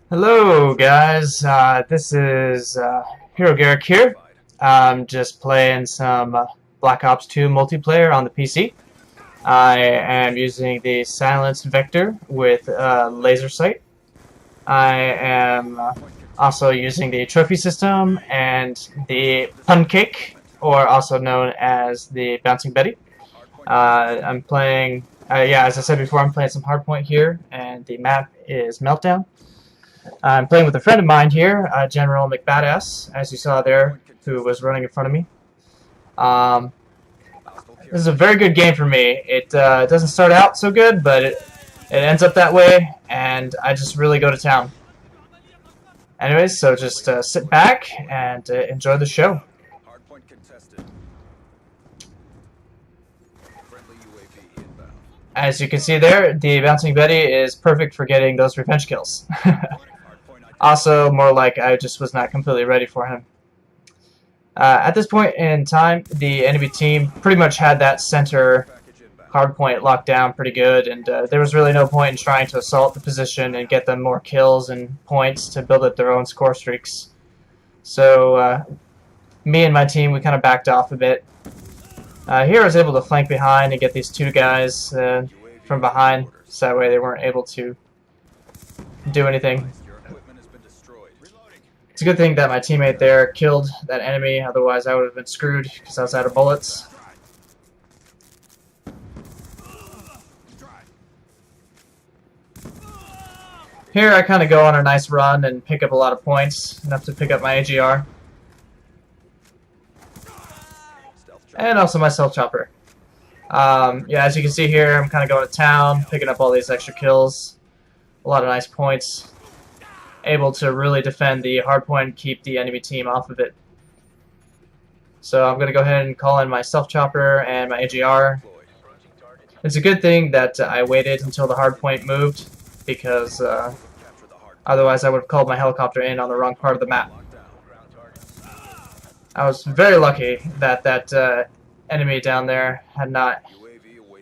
Hello guys, this is Herogerik here. I'm just playing some Black Ops 2 multiplayer on the PC. I am using the silenced vector with laser sight. I am also using the trophy system and the pancake, or also known as the bouncing Betty. I'm playing, as I said before, I'm playing some hardpoint here, and the map is Meltdown. I'm playing with a friend of mine here, General McBadass, as you saw there, who was running in front of me. This is a very good game for me. It doesn't start out so good, but it ends up that way, and I just really go to town. Anyways, so just sit back and enjoy the show. As you can see there, the Bouncing Betty is perfect for getting those revenge kills. Also, more like I just was not completely ready for him. At this point in time, the enemy team pretty much had that center hardpoint locked down pretty good, and there was really no point in trying to assault the position and get them more kills and points to build up their own score streaks. So me and my team, we kind of backed off a bit. Here I was able to flank behind and get these two guys from behind, so that way they weren't able to do anything. It's a good thing that my teammate there killed that enemy, otherwise I would have been screwed because I was out of bullets. Here I kind of go on a nice run and pick up a lot of points, enough to pick up my AGR. And also my stealth chopper. As you can see here, I'm kind of going to town, picking up all these extra kills. A lot of nice points. Able to really defend the hardpoint and keep the enemy team off of it. So I'm going to go ahead and call in my stealth chopper and my AGR. It's a good thing that I waited until the hardpoint moved, because otherwise I would have called my helicopter in on the wrong part of the map. I was very lucky that that enemy down there had not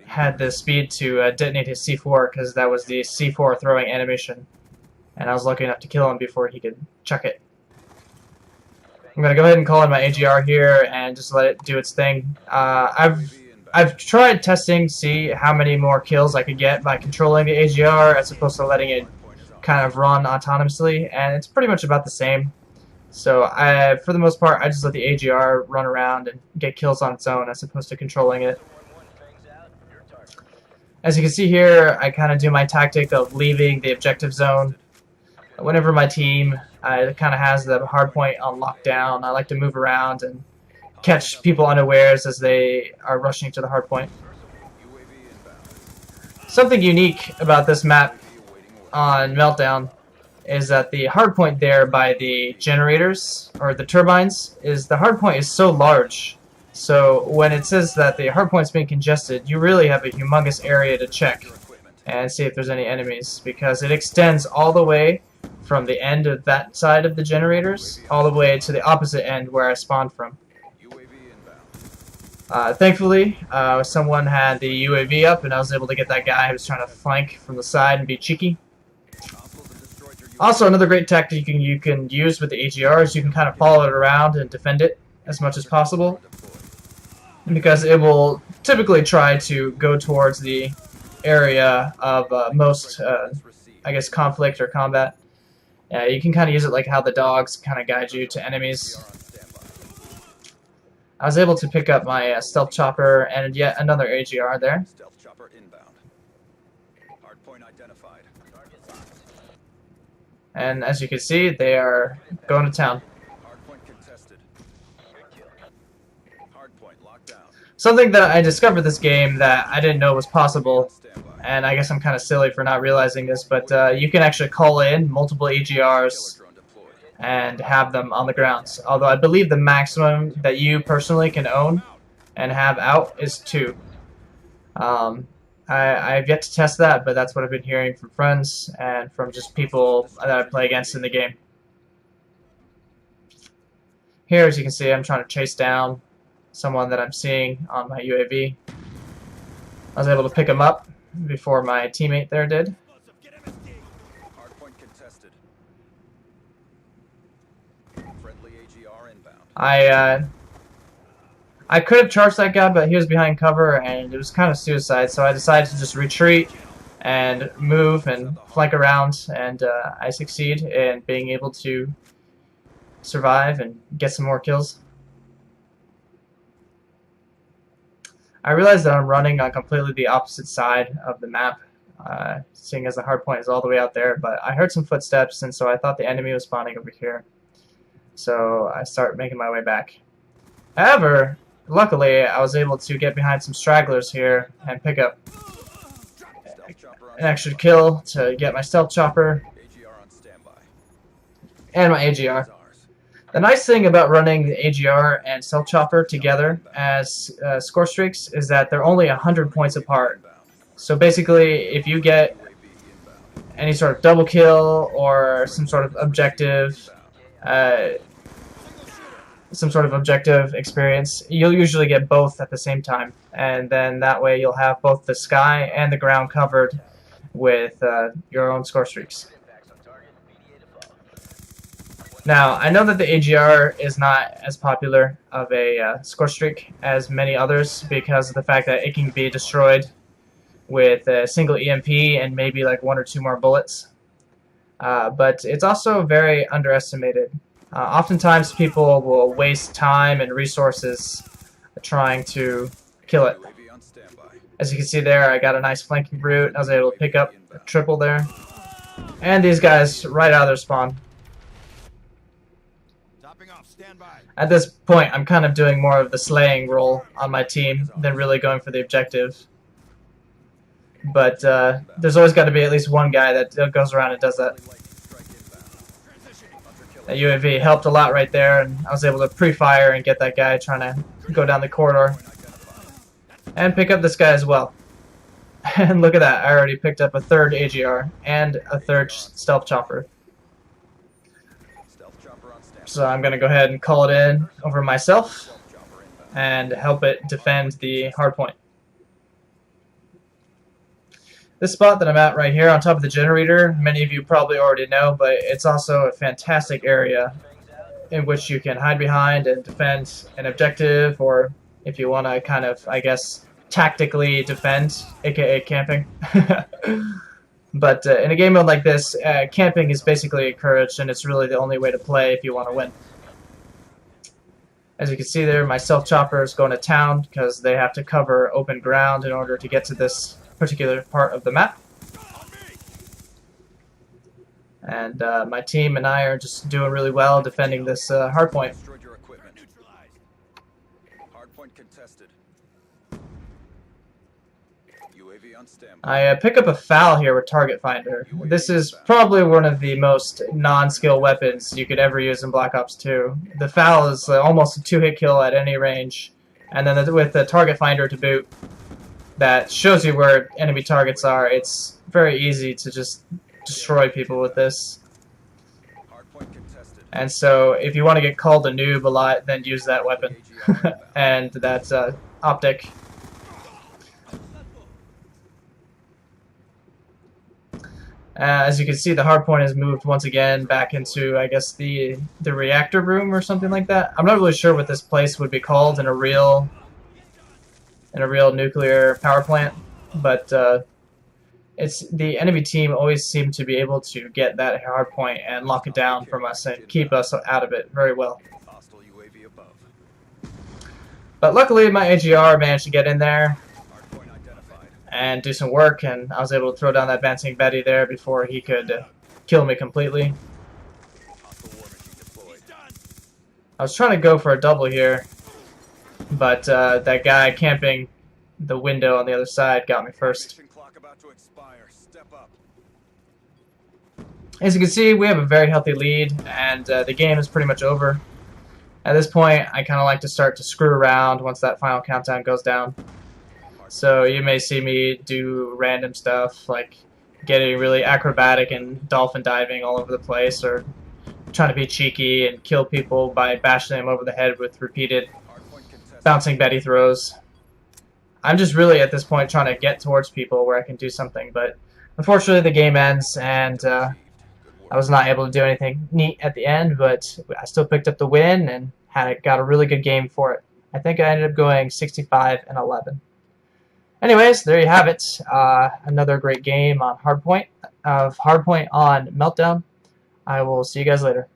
had the speed to detonate his C4, because that was the C4 throwing animation. And I was lucky enough to kill him before he could chuck it. I'm going to go ahead and call in my AGR here and just let it do its thing. I've tried testing to see how many more kills I could get by controlling the AGR as opposed to letting it kind of run autonomously, and it's pretty much about the same. So for the most part, I just let the AGR run around and get kills on its own as opposed to controlling it. As you can see here, I kind of do my tactic of leaving the objective zone. Whenever my team kind of has the hardpoint on lockdown, I like to move around and catch people unawares as they are rushing to the hardpoint. Something unique about this map on Meltdown is that the hardpoint there by the generators, or the turbines, is the hardpoint is so large. So when it says that the hardpoint's been congested, you really have a humongous area to check and see if there's any enemies, because it extends all the way from the end of that side of the generators all the way to the opposite end where I spawned from. Thankfully, someone had the UAV up and I was able to get that guy who was trying to flank from the side and be cheeky. Also, another great tactic you can use with the AGR is you can kind of follow it around and defend it as much as possible, because it will typically try to go towards the area of most, I guess, conflict or combat. You can kind of use it like how the dogs kind of guide you to enemies. I was able to pick up my stealth chopper and yet another AGR there. And as you can see, they are going to town. Something that I discovered this game that I didn't know was possible, and I guess I'm kind of silly for not realizing this, but you can actually call in multiple AGRs and have them on the ground. Although I believe the maximum that you personally can own and have out is 2. I've yet to test that, but that's what I've been hearing from friends and from just people that I play against in the game. Here, as you can see, I'm trying to chase down someone that I'm seeing on my UAV. I was able to pick him up before my teammate there did. I could have charged that guy, but he was behind cover, and it was kind of suicide. So I decided to just retreat and move and flank around, and I succeed in being able to survive and get some more kills. I realized that I'm running on completely the opposite side of the map, seeing as the hardpoint is all the way out there, but I heard some footsteps, and so I thought the enemy was spawning over here. So I start making my way back. However, luckily I was able to get behind some stragglers here and pick up an extra kill to get my stealth chopper and my AGR. The nice thing about running the AGR and stealth chopper together as score streaks is that they're only 100 points apart. So basically, if you get any sort of double kill or some sort of objective experience, you'll usually get both at the same time, and then that way you'll have both the sky and the ground covered with your own score streaks. Now, I know that the AGR is not as popular of a score streak as many others because of the fact that it can be destroyed with a single EMP and maybe like 1 or 2 more bullets. But it's also very underestimated. Oftentimes people will waste time and resources trying to kill it. As you can see there, I got a nice flanking brute. I was able to pick up a triple there. And these guys right out of their spawn. At this point, I'm kind of doing more of the slaying role on my team than really going for the objective. But there's always got to be at least one guy that goes around and does that. That UAV helped a lot right there, and I was able to pre-fire and get that guy trying to go down the corridor. And pick up this guy as well. And look at that, I already picked up a 3rd AGR and a 3rd stealth chopper. So I'm going to go ahead and call it in over myself and help it defend the hardpoint. This spot that I'm at right here on top of the generator, many of you probably already know, but it's also a fantastic area in which you can hide behind and defend an objective, or if you want to kind of, I guess, tactically defend, aka camping. But in a game mode like this, camping is basically encouraged, and it's really the only way to play if you want to win. As you can see there, my stealth chopper is going to town because they have to cover open ground in order to get to this particular part of the map. And my team and I are just doing really well defending this hardpoint. I pick up a FAL here with Target Finder. This is probably one of the most non-skill weapons you could ever use in Black Ops 2. The FAL is almost a 2-hit kill at any range, and then with the Target Finder to boot, that shows you where enemy targets are. It's very easy to just destroy people with this. And so if you want to get called a noob a lot, then use that weapon. And that's optic. As you can see, the hardpoint has moved once again back into, I guess, the reactor room or something like that. I'm not really sure what this place would be called in a real nuclear power plant, but it's the enemy team always seem to be able to get that hardpoint and lock it down from us and keep us out of it very well. But luckily, my AGR managed to get in there and do some work, and I was able to throw down that Bouncing Betty there before he could kill me completely. I was trying to go for a double here, but that guy camping the window on the other side got me first. As you can see, we have a very healthy lead, and the game is pretty much over. At this point, I kind of like to start to screw around once that final countdown goes down. So you may see me do random stuff like getting really acrobatic and dolphin diving all over the place, or trying to be cheeky and kill people by bashing them over the head with repeated Bouncing Betty throws. I'm just really at this point trying to get towards people where I can do something, but unfortunately the game ends, and I was not able to do anything neat at the end, but I still picked up the win and got a really good game for it. I think I ended up going 65-11. Anyways, there you have it. Another great game on Hardpoint on Meltdown. I will see you guys later.